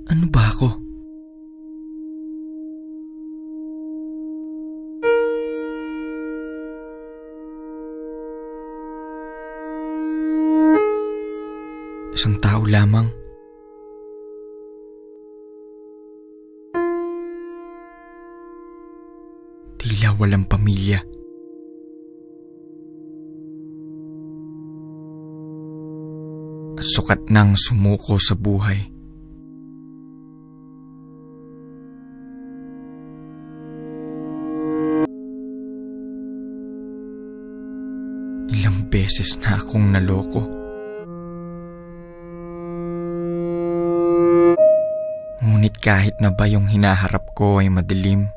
Ano ba ako? Isang tao lamang. Tila walang pamilya. Sukat nang sumuko sa buhay. Ilang beses na akong naloko. Ngunit kahit na ba yung hinaharap ko ay madilim,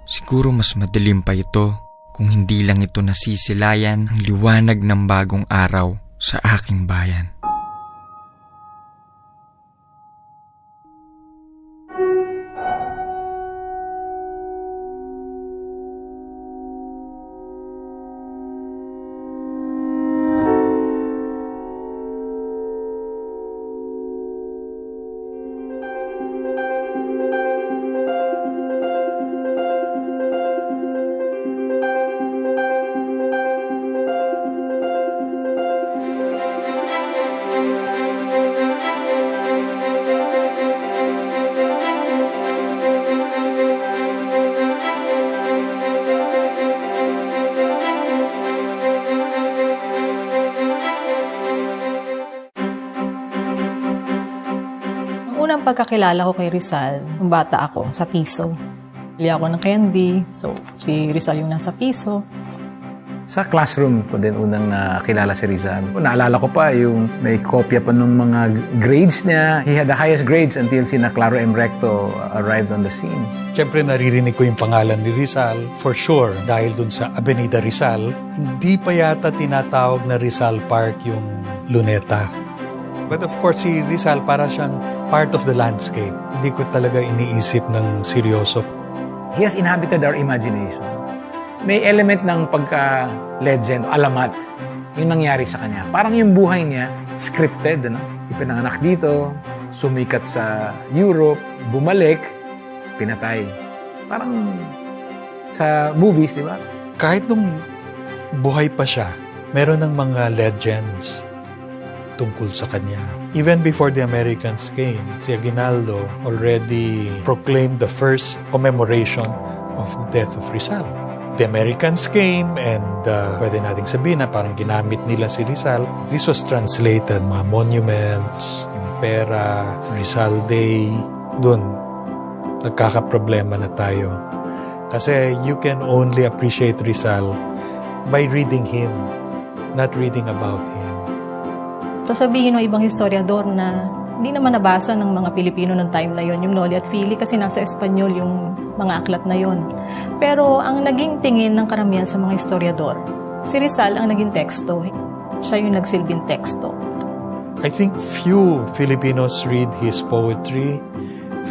siguro mas madilim pa ito kung hindi lang ito nasisilayan ang liwanag ng bagong araw sa aking bayan. Unang pagkakilala ko kay Rizal, nung bata ako, sa piso. Bili ako ng candy, so si Rizal yung nasa piso. Sa classroom ko din unang nakilala si Rizal. Naalala ko pa yung may kopya pa ng mga grades niya. He had the highest grades until sina Claro M. Recto arrived on the scene. Siyempre naririnig ko yung pangalan ni Rizal, for sure, dahil dun sa Avenida Rizal. Hindi pa yata tinatawag na Rizal Park yung Luneta. But of course, si Rizal para siyang part of the landscape. Hindi ko talaga iniisip ng seryoso. He has inhabited our imagination. May element ng pagka-legend, alamat, yung nangyari sa kanya. Parang yung buhay niya, scripted, ano? Ipinanganak dito, sumikat sa Europe, bumalik, pinatay. Parang sa movies, di ba? Kahit nung buhay pa siya, meron ng mga legends tungkol sa kanya. Even before the Americans came, si Aguinaldo already proclaimed the first commemoration of the death of Rizal. The Americans came and pwede nating sabihin na parang ginamit nila si Rizal. This was translated, mga monuments, yung pera, Rizal Day. Doon, nagkakaproblema na tayo. Kasi you can only appreciate Rizal by reading him, not reading about him. So sabihin ng ibang historiador na hindi naman nabasa ng mga Pilipino ng time na yon yung Noli at Fili kasi nasa Espanyol yung mga aklat na yon. Pero ang naging tingin ng karamihan sa mga historiador, si Rizal ang naging teksto. Siya yung nagsilbing teksto. I think few Filipinos read his poetry,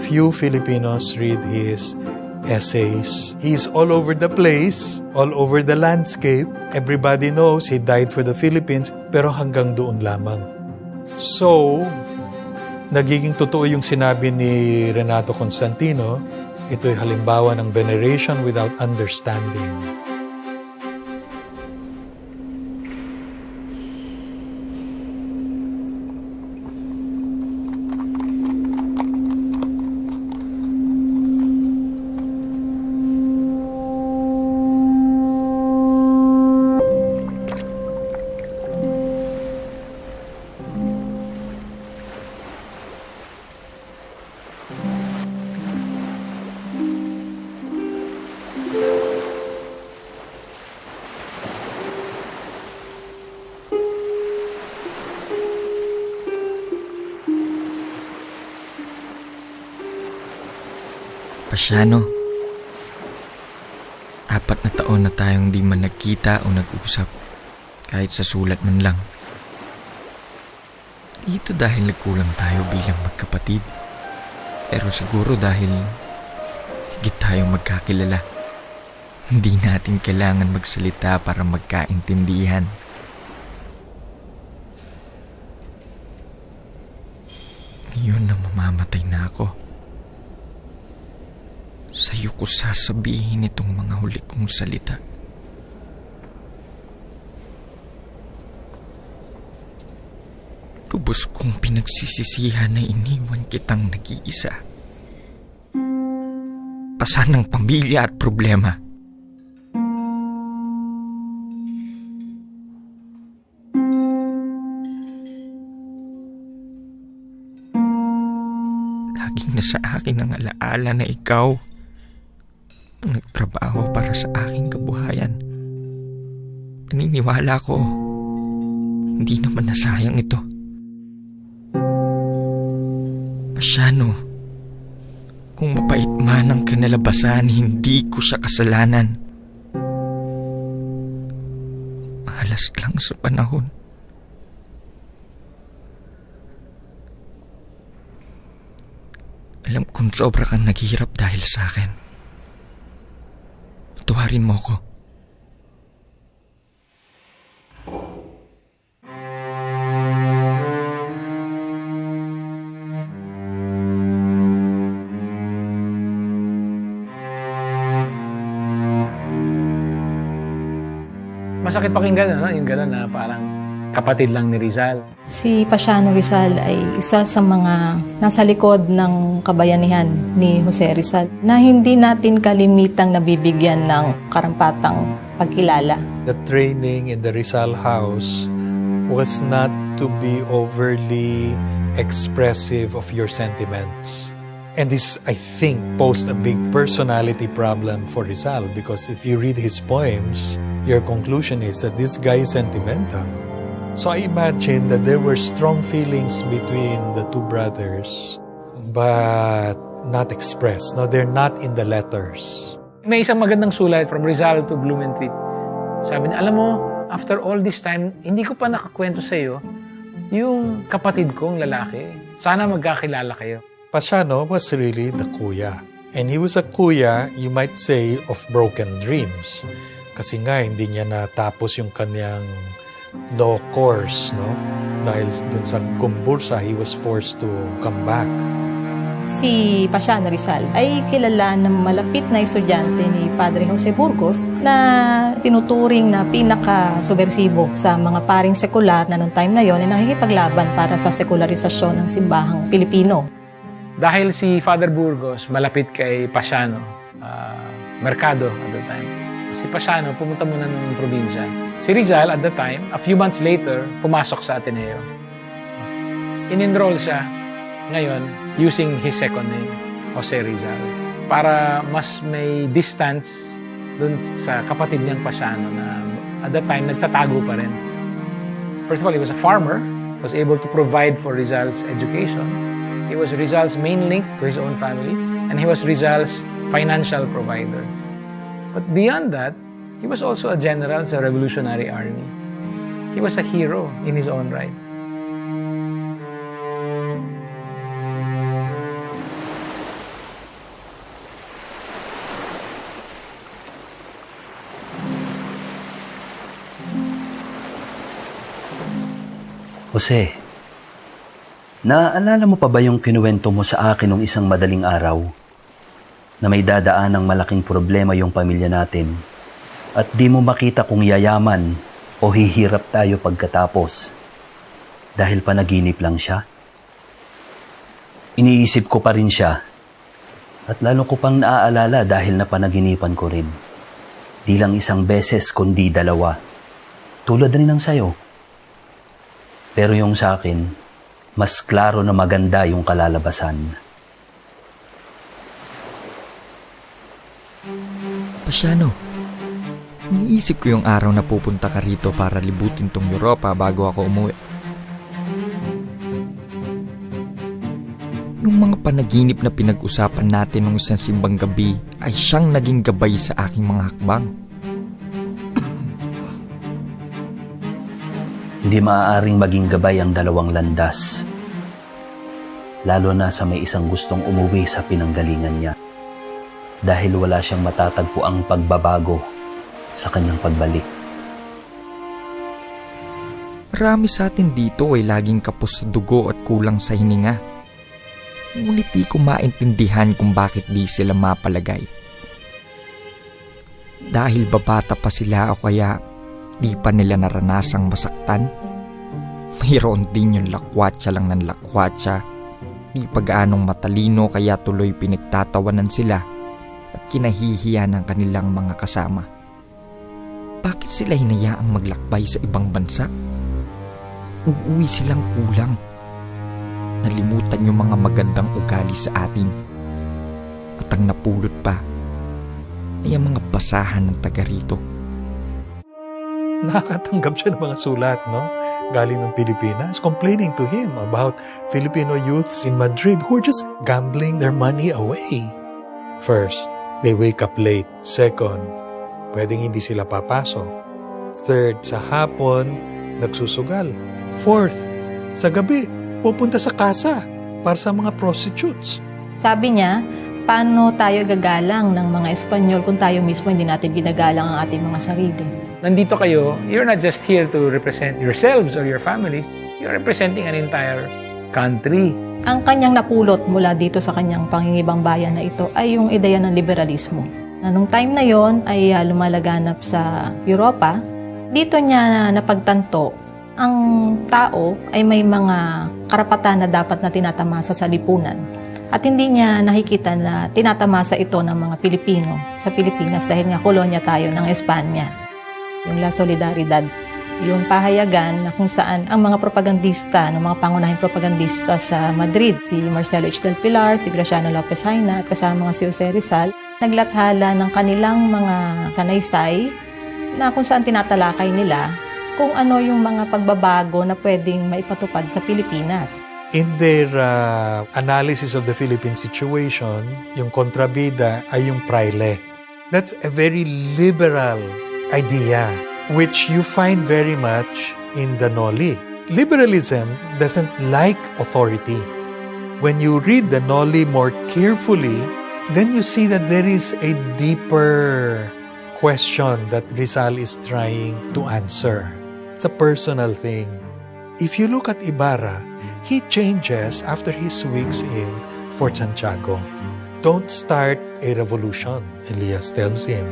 few Filipinos read his essays. He's all over the place, all over the landscape. Everybody knows he died for the Philippines, pero hanggang doon lamang. So, nagiging totoo yung sinabi ni Renato Constantino, ito'y halimbawa ng veneration without understanding. Pasiano, 4 na taon na tayong di man nagkita o nag-usap, kahit sa sulat man lang. Dito dahil nagkulang tayo bilang magkapatid, pero siguro dahil higit tayong magkakilala. Hindi natin kailangan magsalita para magkaintindihan. mamamatay na ako, sa'yo ko sasabihin itong mga huli kong salita. Lubos kong pinagsisisihan na iniwan kitang nag-iisa. Pasan ng pamilya at problema. Laging nasa akin ang alaala na ikaw ang nagtrabaho para sa aking kabuhayan. Naniniwala ko, hindi naman nasayang ito. Pasyano, kung mapait man ang kinalabasan, hindi ko siya kasalanan. Mahalas lang sa panahon. Alam kong sobra kang naghihirap dahil sa akin. Tuwarin mo ko. Masakit pakinggan, ano? Yung gano'n na parang kapatid lang ni Rizal. Si Pasiano Rizal ay isa sa mga nasa likod ng kabayanihan ni Jose Rizal na hindi natin kalimitang nabibigyan ng karampatang pagkilala. The training in the Rizal house was not to be overly expressive of your sentiments. And this, I think, posed a big personality problem for Rizal, because if you read his poems, your conclusion is that this guy is sentimental. So I imagine that there were strong feelings between the two brothers, but not expressed. No, they're not in the letters. May isang magandang sulat from Rizal to Blumentritt. Sabi niya, alam mo, after all this time, hindi ko pa nakakwento sa iyo yung kapatid kong lalaki. Sana magkakilala kayo. Pasiano was really the kuya. And he was a kuya, you might say, of broken dreams. Kasi nga, hindi niya natapos yung kanyang law course, no? Dahil dun sa Gumbursa, he was forced to come back. Si Pasiano Rizal ay kilala ng malapit na estudyante ni Padre Jose Burgos na tinuturing na pinaka-subversibo sa mga paring sekular na noong time na yon ay nakikipaglaban para sa sekularisasyon ng simbahang Pilipino. Dahil si Father Burgos malapit kay Pasiano, Mercado at the time. Si Pasiano pumunta muna ng probinsya. Si Rizal at the time, a few months later, pumasok sa Ateneo. In-enroll siya ngayon using his second name, Jose Rizal, para mas may distance dun sa kapatid niyang Pasiano na at that time nagtatago pa rin. First of all, he was a farmer, was able to provide for Rizal's education. He was Rizal's main link to his own family, and he was Rizal's financial provider. But beyond that, he was also a general sa Revolutionary Army. He was a hero in his own right. Jose, naaalala mo pa ba yung kinuwento mo sa akin nung isang madaling araw na may dadaan ng malaking problema yung pamilya natin at di mo makita kung yayaman o hihirap tayo pagkatapos dahil panaginip lang siya? Iniisip ko pa rin siya at lalo ko pang naaalala dahil napanaginipan ko rin. Di lang isang beses kundi dalawa, tulad rin ng sayo. Pero yung sa akin, mas klaro na maganda yung kalalabasan. Pasiano, iniisip ko yung araw na pupunta ka rito para libutin tong Europa bago ako umuwi. Yung mga panaginip na pinag-usapan natin nung isang simbang gabi ay siyang naging gabay sa aking mga hakbang. Hindi maaaring maging gabay ang dalawang landas. Lalo na sa may isang gustong umuwi sa pinanggalingan niya. Dahil wala siyang matatagpo ang pagbabago sa kanyang pagbalik. Marami sa atin dito ay laging kapos sa dugo at kulang sa hininga. Ngunit di ko maintindihan kung bakit di sila mapalagay. Dahil babata pa sila o kaya di pa nila naranasang masaktan. Mayroon din yung lakwatsa lang ng lakwatsa. Di pa gaanong matalino kaya tuloy pinagtatawanan sila at kinahihiya ng kanilang mga kasama. Bakit sila hinayaang maglakbay sa ibang bansa? Uuwi silang kulang. Nalimutan yung mga magandang ugali sa atin. At ang napulot pa ay ang mga basahan ng taga rito. Nakakatanggap siya ng mga sulat, no? Galing ng Pilipinas, complaining to him about Filipino youths in Madrid who are just gambling their money away. First, they wake up late. Second, pwedeng hindi sila papasok. Third, sa hapon, nagsusugal. Fourth, sa gabi, pupunta sa kasa para sa mga prostitutes. Sabi niya, paano tayo gagalang ng mga Espanyol kung tayo mismo hindi natin ginagalang ang ating mga sarili? Nandito kayo, you're not just here to represent yourselves or your families, you're representing an entire country. Ang kanyang napulot mula dito sa kanyang pangingibang bayan na ito ay yung ideya ng liberalismo. Na nung time na yon ay lumalaganap sa Europa, dito niya napagtanto ang tao ay may mga karapatan na dapat na tinatamasa sa lipunan. At hindi niya nakikita na tinatamasa ito ng mga Pilipino sa Pilipinas dahil nga kolonya tayo ng Espanya. Yung La Solidaridad, yung pahayagan na kung saan ang mga propagandista, ng mga pangunahing propagandista sa Madrid, si Marcelo H. del Pilar, si Graciano Lopez Haina at kasama mga si Jose Rizal, naglathala ng kanilang mga sanaysay na kung saan tinatalakay nila kung ano yung mga pagbabago na pwedeng maipatupad sa Pilipinas. In their analysis of the Philippine situation, yung kontrabida ay yung praile. That's a very liberal idea, which you find very much in the Noli. Liberalism doesn't like authority. When you read the Noli more carefully, then you see that there is a deeper question that Rizal is trying to answer. It's a personal thing. If you look at Ibarra, he changes after his weeks in Fort Santiago. Don't start a revolution, Elias tells him.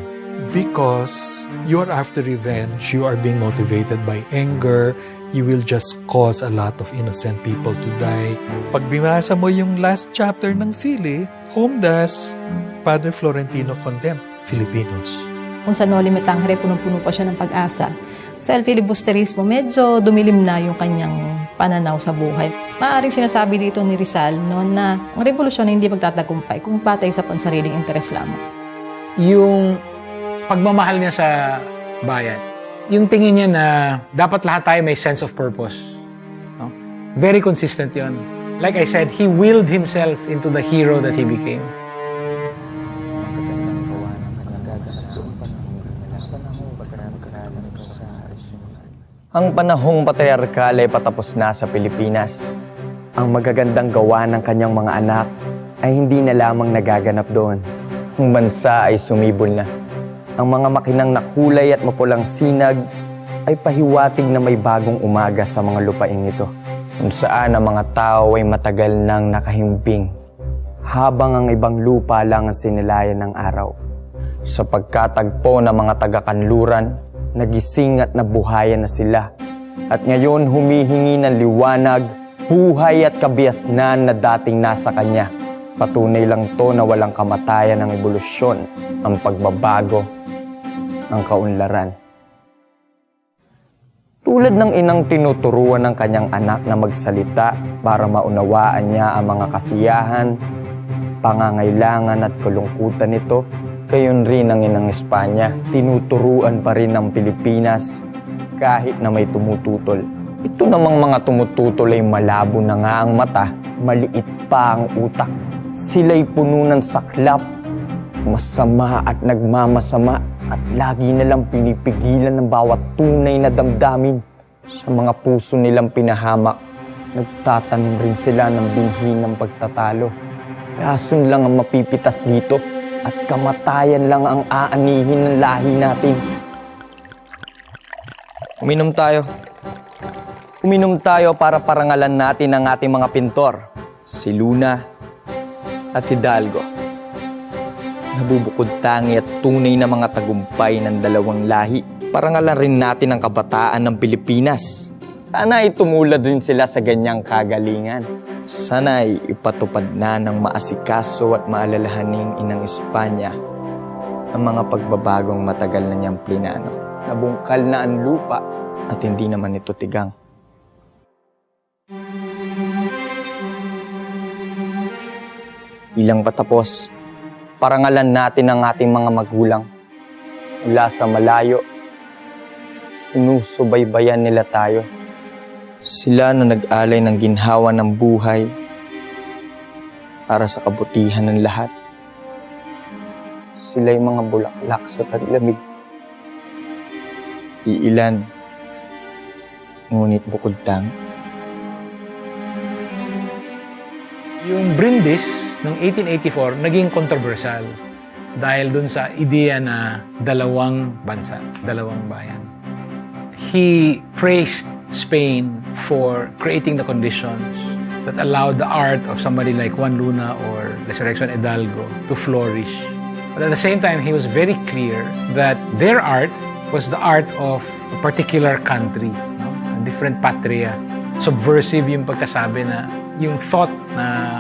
Because you're after revenge, you are being motivated by anger, you will just cause a lot of innocent people to die. Pag binasa mo yung last chapter ng Philly, whom does Father Florentino condemn? Filipinos. Kung sa Noli Me Tangere, punong-puno pa siya ng pag-asa. Sa El Filibusterismo, medyo dumilim na yung kanyang pananaw sa buhay. Maaaring sinasabi dito ni Rizal na ang revolusyon ay hindi magtatagumpay kung patay sa pansariling interes lamang. Yung pagmamahal niya sa bayan, yung tingin niya na dapat lahat tayo may sense of purpose. No? Very consistent yon. Like I said, he willed himself into the hero that he became. Ang panahong patriarkal ay patapos na sa Pilipinas. Ang magagandang gawa ng kanyang mga anak ay hindi na lamang nagaganap doon. Ang bansa ay sumibol na. Ang mga makinang nakulay at mapulang sinag ay pahiwatig na may bagong umaga sa mga lupaing ito, kung saan ang mga tao ay matagal nang nakahimping, habang ang ibang lupa lang ang sinilayan ng araw. Sa pagkatagpo ng mga taga-kanluran, nagising at nabuhayan na sila. At ngayon humihingi ng liwanag, buhay at kabiasnan na dating nasa kanya. Patunay lang to na walang kamatayan ng ebolusyon, ang pagbabago, ang kaunlaran. Tulad ng inang tinuturuan ng kanyang anak na magsalita para maunawaan niya ang mga kasiyahan, pangangailangan at kalungkutan nito, gayon rin ang inang Espanya, tinuturuan pa rin ng Pilipinas kahit na may tumututol. Ito namang mga tumututol ay malabo na nga ang mata, maliit pa ang utak. Sila'y puno ng saklap, masama at nagmamasama at lagi nalang pinipigilan ng bawat tunay na damdamin. Sa mga puso nilang pinahamak, nagtatanim rin sila ng binhi ng pagtatalo. Lason lang ang mapipitas dito at kamatayan lang ang aanihin ng lahi natin. Uminom tayo. Uminom tayo para parangalan natin ang ating mga pintor. Si Luna, at Hidalgo. Nabubukod tangi at tunay na mga tagumpay ng dalawang lahi. Parangalan rin natin ang kabataan ng Pilipinas. Sana ay tumulad rin sila sa ganyang kagalingan. Sana ay ipatupad na ng maasikaso at maalalahaning inang Espanya ang mga pagbabagong matagal na niyang plinano. Nabungkal na ang lupa at hindi naman ito tigang. Bilang patapos, parangalan natin ang ating mga magulang. Mula sa malayo, sinusubaybayan nila tayo. Sila na nag-alay ng ginhawa ng buhay para sa kabutihan ng lahat. Sila'y mga bulaklak sa taglamig. Iilan, ngunit bukod tang. Yung Brindis ng 1884 naging controversial dahil dun sa ideya na dalawang bansa, dalawang bayan. He praised Spain for creating the conditions that allowed the art of somebody like Juan Luna or Resurrection Hidalgo to flourish. But at the same time, he was very clear that their art was the art of a particular country, no? A different patria. Subversive yung pagkasabi na yung thought na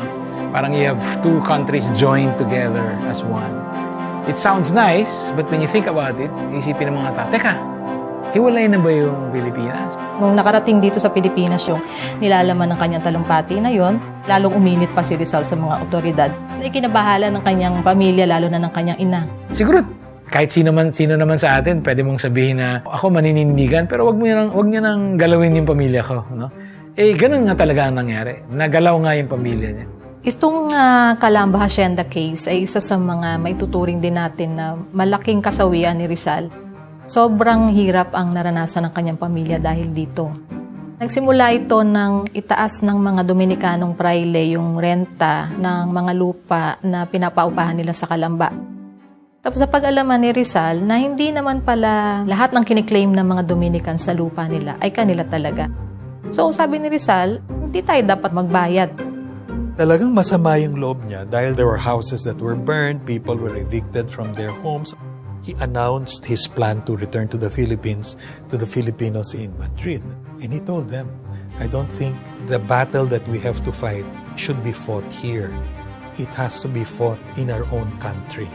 parang you have two countries joined together as one. It sounds nice, but when you think about it, isipin ng mga tao, teka, hiwalay na ba yung Pilipinas? Nung nakarating dito sa Pilipinas yung nilalaman ng kanyang talumpati na yon, lalong uminit pa si Rizal sa mga otoridad. Ikinabahala ng kanyang pamilya, lalo na ng kanyang ina. Siguro, kahit sino naman sa atin, pwede mong sabihin na ako maninindigan, pero wag niyo nang galawin yung pamilya ko. No? Eh, ganun nga talaga ang nangyari. Nagalaw nga yung pamilya niya. Itong Calamba Hacienda case ay isa sa mga maituturing din natin na malaking kasawian ni Rizal. Sobrang hirap ang naranasan ng kanyang pamilya dahil dito. Nagsimula ito ng itaas ng mga Dominikanong praile yung renta ng mga lupa na pinapaupahan nila sa Calamba. Tapos sa pag-alaman ni Rizal na hindi naman pala lahat ng kiniklaim ng mga Dominican sa lupa nila ay kanila talaga. So sabi ni Rizal, hindi tayo dapat magbayad. Talagang masama yung loob niya dahil there were houses that were burned, people were evicted from their homes. He announced his plan to return to the Philippines, to the Filipinos in Madrid. And he told them, I don't think the battle that we have to fight should be fought here. It has to be fought in our own country.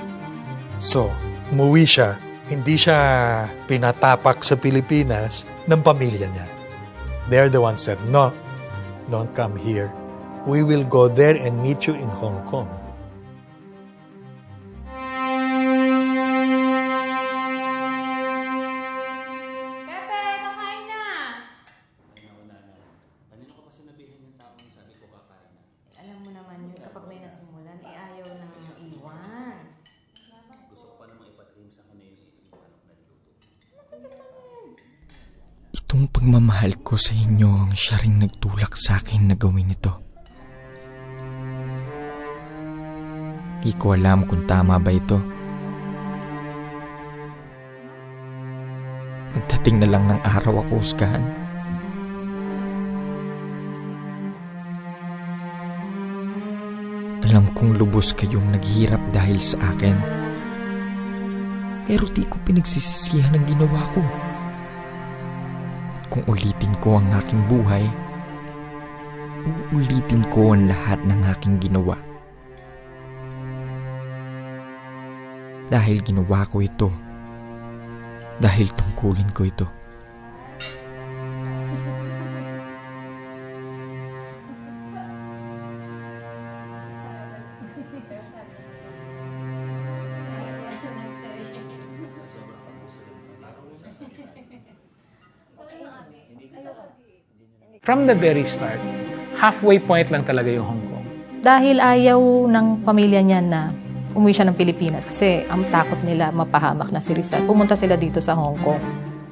So, umuwi siya, hindi siya pinatapak sa Pilipinas ng pamilya niya. They're the ones that, no, don't come here. We will go there and meet you in Hong Kong. Alam mo naman yun, kapag may nasimulan, ayaw nang iwan. Itong pagmamahal ko sa inyo ang siya ring nagtulak sa akin na gawin ito. Di ko alam kung tama ba ito. Pagdating na lang ng araw ako husgahan. Alam kong lubos kayong naghihirap dahil sa akin. Pero di ko pinagsisisihan ang ginawa ko. At kung ulitin ko ang aking buhay, uulitin ko ang lahat ng aking ginawa. Dahil ginawa ko ito. Dahil tungkulin ko ito. From the very start, halfway point lang talaga yung Hong Kong. Dahil ayaw ng pamilya niya na umuwi siya ng Pilipinas kasi ang takot nila mapahamak na si Rizal. Pumunta sila dito sa Hong Kong.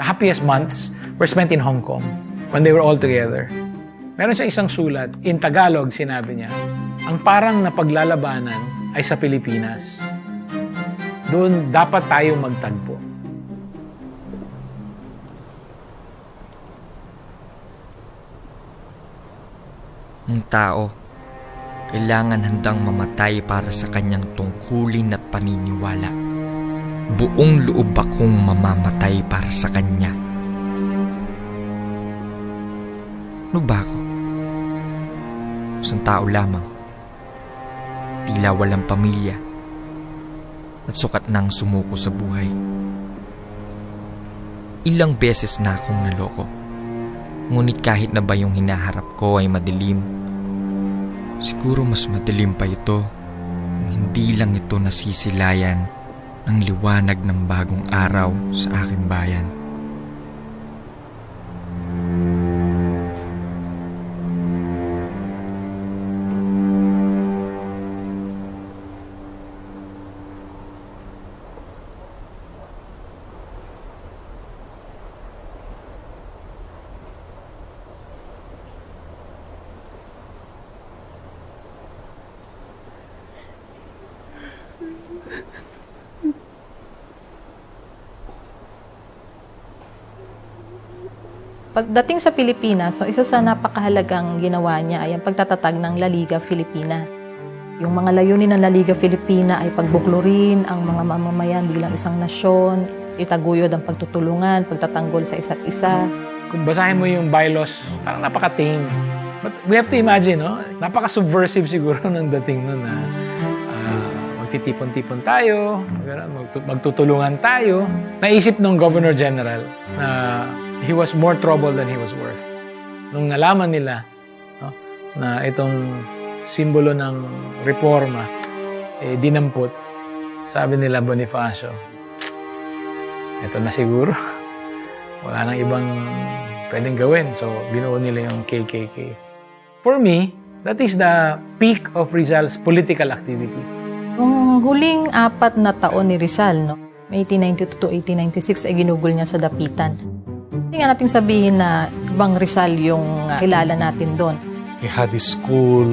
The happiest months were spent in Hong Kong when they were all together. Meron siya isang sulat, in Tagalog sinabi niya, ang parang napaglalabanan ay sa Pilipinas. Doon dapat tayo magtagpo. Ang tao, kailangan handang mamatay para sa kanyang tungkulin at paniniwala. Buong loob akong mamamatay para sa kanya. Ano ba ako? Isang tao lamang, tila walang pamilya, at sukat nang sumuko sa buhay. Ilang beses na akong naloko, ngunit kahit na ba yung hinaharap ko ay madilim, siguro mas madilim pa ito kung hindi lang ito nasisilayan ng liwanag ng bagong araw sa aking bayan. Pagdating sa Pilipinas, so isa sa napakahalagang ginawa niya ay ang pagtatatag ng La Liga Filipina. Yung mga layunin ng La Liga Filipina ay pagbuklurin ang mga mamamayan bilang isang nasyon, itaguyod ang pagtutulungan, pagtatanggol sa isa't isa. Kung basahin mo yung bylaws, parang napaka-tame. But we have to imagine, no? Napaka-subversive siguro ng dating nun na magtitipon-tipon tayo, magtutulungan tayo. Naisip ng Governor General na he was more trouble than he was worth. Nung nalaman nila, no, na itong simbolo ng reforma dinampot, sabi nila Bonifacio, ito na siguro. Wala nang ibang pwedeng gawin. So, binuo nila yung KKK. For me, that is the peak of Rizal's political activity. Yung huling 4 na taon ni Rizal, no, 1892 to 1896, ay ginugol niya sa dapitan. Hindi nga natin sabihin na ibang Rizal yung kilala natin doon. He had his school,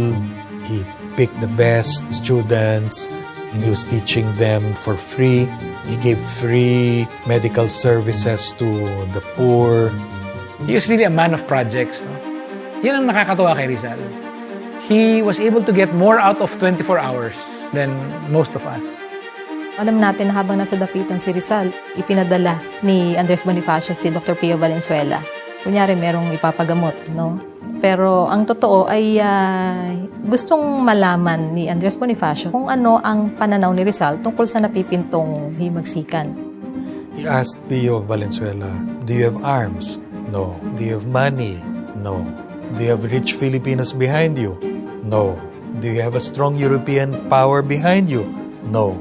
he picked the best students, and he was teaching them for free. He gave free medical services to the poor. He was really a man of projects. No? Yan ang nakakatuwa kay Rizal. He was able to get more out of 24 hours than most of us. Alam natin na habang nasa dapitan si Rizal, ipinadala ni Andres Bonifacio si Dr. Pio Valenzuela. Kunyari, merong ipapagamot, no? Pero ang totoo ay gustong malaman ni Andres Bonifacio kung ano ang pananaw ni Rizal tungkol sa napipintong himagsikan. He asked Pio Valenzuela, "Do you have arms? No. Do you have money? No. Do you have rich Filipinos behind you? No. Do you have a strong European power behind you? No."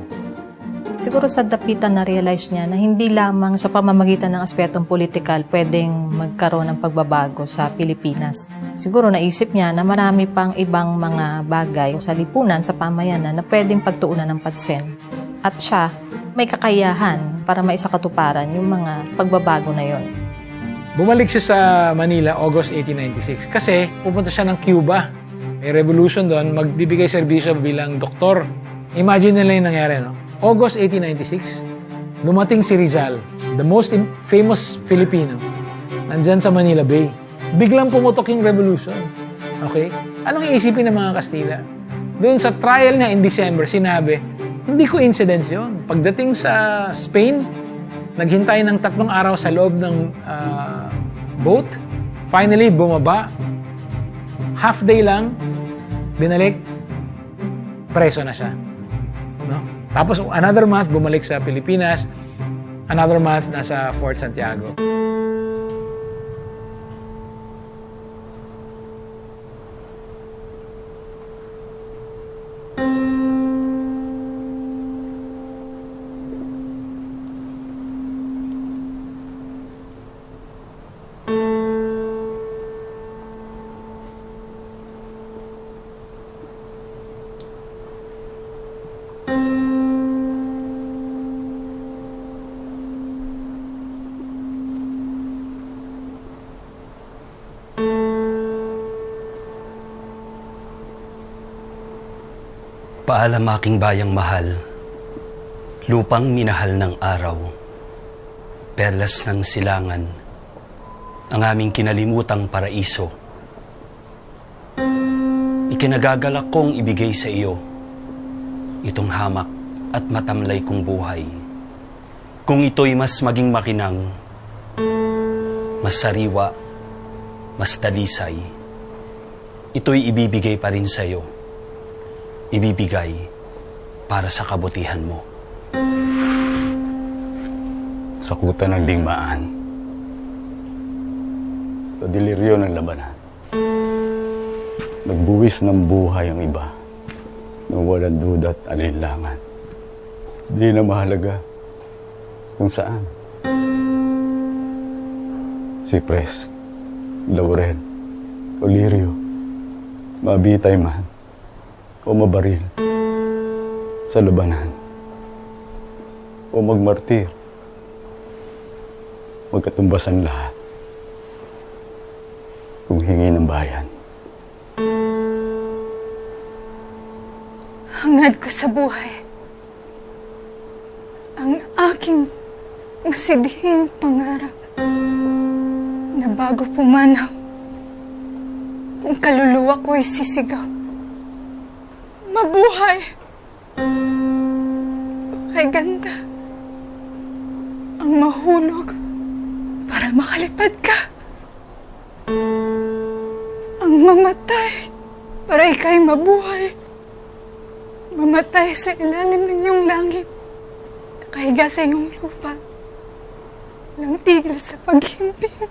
Siguro sa dapitan na-realize niya na hindi lamang sa pamamagitan ng aspetong politikal pwedeng magkaroon ng pagbabago sa Pilipinas. Siguro naisip niya na marami pang ibang mga bagay sa lipunan, sa pamayanan na pwedeng pagtuunan ng pansin. At siya, may kakayahan para maisakatuparan yung mga pagbabago na yon. Bumalik siya sa Manila August 1896 kasi pupunta siya ng Cuba. May revolution doon, magbibigay serbisyo bilang doktor. Imagine nila yung nangyari, no? August 1896, dumating si Rizal, the most famous Filipino, nandyan sa Manila Bay. Biglang pumutok yung revolution. Okay? Anong iisipin ng mga Kastila? Doon sa trial niya in December, sinabi, hindi coincidence yun. Pagdating sa Spain, naghintay ng 3 araw sa loob ng boat. Finally, bumaba. Half day lang, binalik, preso na siya. No? Tapos, another month, bumalik sa Pilipinas. Another month, nasa Fort Santiago. Paalam aking bayang mahal, lupang minahal ng araw, perlas ng silangan, ang aming kinalimutang paraiso. Ikinagagalak kong ibigay sa iyo itong hamak at matamlay kong buhay. Kung ito'y mas maging makinang, mas sariwa, mas dalisay, ito'y ibibigay pa rin sa iyo. Ibibigay para sa kabutihan mo. Sa kuta ng digmaan, sa deliryo ng labanan, nagbuwis ng buhay ang iba nang walang duda at alinlangan. Di na mahalaga kung saan. Sipres, laurel, o lirio, mabitay man o mabaril sa labanan o magmartir, magkatumbasan lahat kung hingi ng bayan. Hangad ko sa buhay ang aking masidhing pangarap na bago pumanaw, kung kaluluwa ko'y sisigaw, mabuhay! Kay ganda ang mahulog para makalipad ka. Ang mamatay para ika'y mabuhay. Mamatay sa ilalim ng iyong langit. Nakahiga sa iyong lupa. Walang tigil sa paghimping.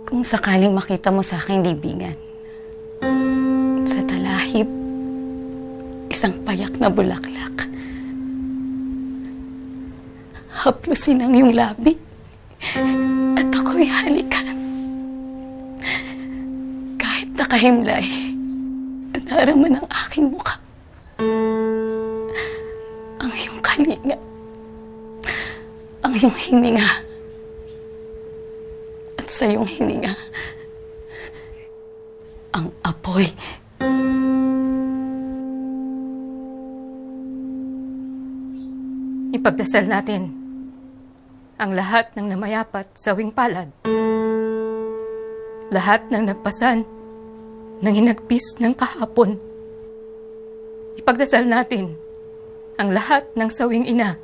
Kung sakaling makita mo sa aking libingan, sa talahib, isang payak na bulaklak, haplusin ang iyong labi at ako'y halikan. Kahit nakahimlay, nadarama ng aking mukha ang iyong kalinga, ang iyong hininga, at sa iyong hininga ang apoy. Ipagdasal natin ang lahat ng namayapat sa sawing palad. Lahat ng nagpasan ng hinagpis ng kahapon. Ipagdasal natin ang lahat ng sawing ina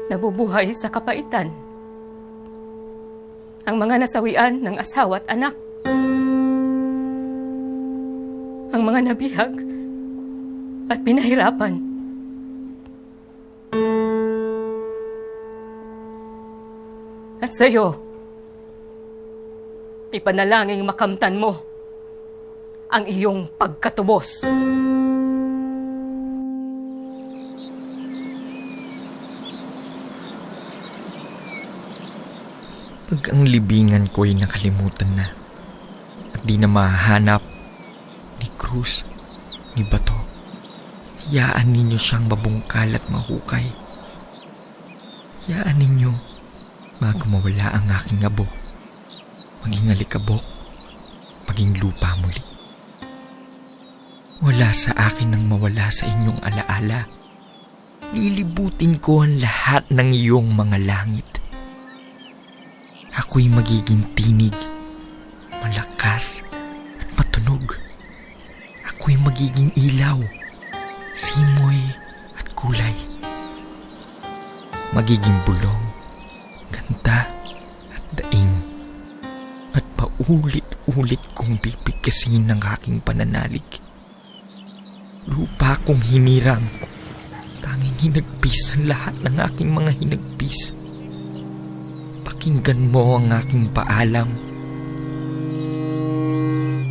nabubuhay sa kapaitan. Ang mga nasawian ng asawa at anak. Ang mga nabihag at pinahirapan. At sa iyo, ipanalangin makamtan mo ang iyong pagkatubos. Pag ang libingan ko'y nakalimutan na at di na mahanap ni Cruz, ni Bato, hayaan ninyo siyang mabungkal at mahukay. Hayaan ninyo bago mawala ang aking abo, maging alikabok, maging lupa muli. Wala sa akin ang mawala sa inyong alaala. Lilibutin ko ang lahat ng iyong mga langit. Ako'y magiging tinig, malakas at matunog. Ako'y magiging ilaw, simoy at kulay. Magiging bulong, ganda at daing. At paulit-ulit kong bibigkasin ng aking pananalig. Lupa kong hinirang, tanging hinagpis ang lahat ng aking mga hinagpis. Pakinggan mo ang aking paalam.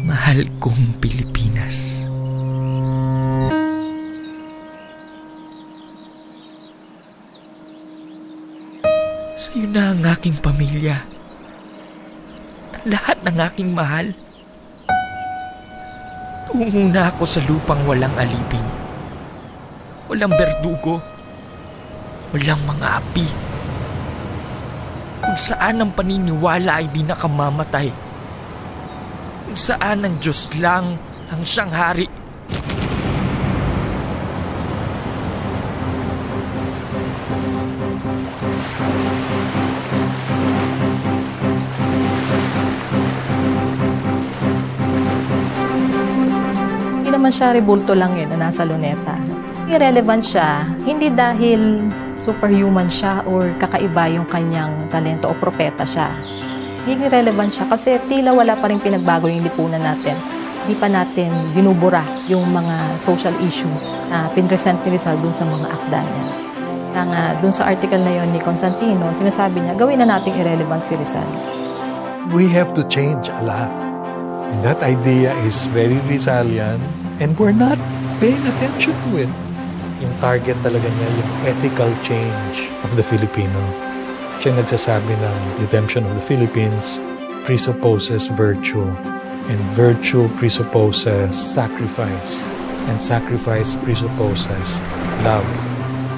Mahal kong Pilipinas. Sa'yo na ang aking pamilya. Ang lahat ng aking mahal. Tungo na ako sa lupang walang alipin. Walang berdugo. Walang mga api. Kung saan ang paniniwala ay di nakamamatay. Kung saan ang Diyos lang ang siyang hari. naman siya rebulto lang na nasa luneta. Irrelevant siya, hindi dahil superhuman siya or kakaiba yung kanyang talento o propeta siya. Hindi relevant siya kasi tila wala pa rin pinagbago yung lipunan natin. Hindi pa natin binubura yung mga social issues na pinresent ni Rizal dun sa mga akda niya. Kaya nga, dun sa article na yon ni Constantino, sinasabi niya, gawin na nating irrelevant si Rizal. We have to change a lot. And that idea is very Rizalian and we're not paying attention to it. Yung target talaga niya, yung ethical change of the Filipino. Siya nagsasabi ng redemption of the Philippines presupposes virtue. And virtue presupposes sacrifice. And sacrifice presupposes love.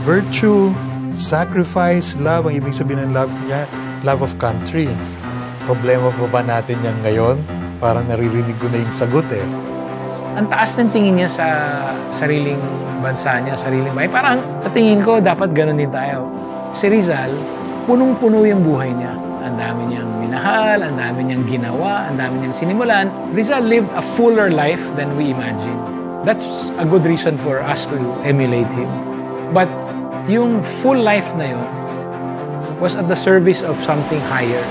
Virtue, sacrifice, love. Ang ibig sabihin ng love niya, love of country. Problema pa ba natin yan ngayon? Parang naririnig ko na yung sagot eh. Ang taas ng tingin niya sa sariling bansa niya, sariling bahay. Parang sa tingin ko, dapat ganun din tayo. Si Rizal, punong-puno yung buhay niya. Ang dami niyang minahal, ang dami niyang ginawa, ang dami niyang sinimulan. Rizal lived a fuller life than we imagine. That's a good reason for us to emulate him. But yung full life na yun was at the service of something higher.